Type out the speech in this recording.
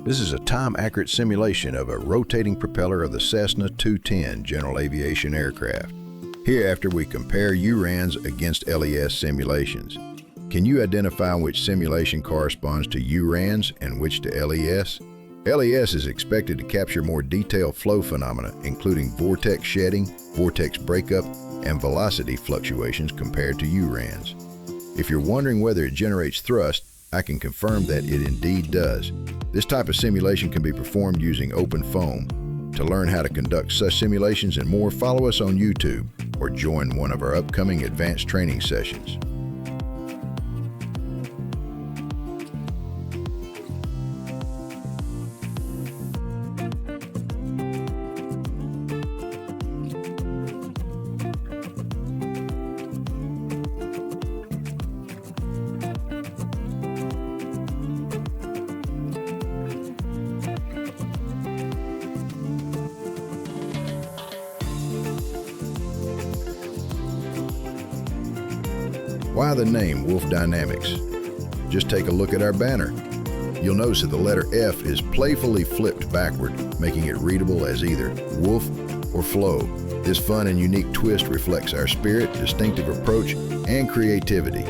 This is a time-accurate simulation of a rotating propeller of the Cessna 210 general aviation aircraft. Hereafter, we compare URANS against LES simulations. Can you identify which simulation corresponds to URANS and which to LES? LES is expected to capture more detailed flow phenomena, including vortex shedding, vortex breakup, and velocity fluctuations compared to URANS. If you're wondering whether it generates thrust, I can confirm that it indeed does. This type of simulation can be performed using OpenFOAM. To learn how to conduct such simulations and more, follow us on YouTube or join one of our upcoming advanced training sessions. Why the name Wolřej Dynamics? Just take a look at our banner. You'll notice that the letter F is playfully flipped backward, making it readable as either wolf or flow. This fun and unique twist reflects our spirit, distinctive approach, and creativity.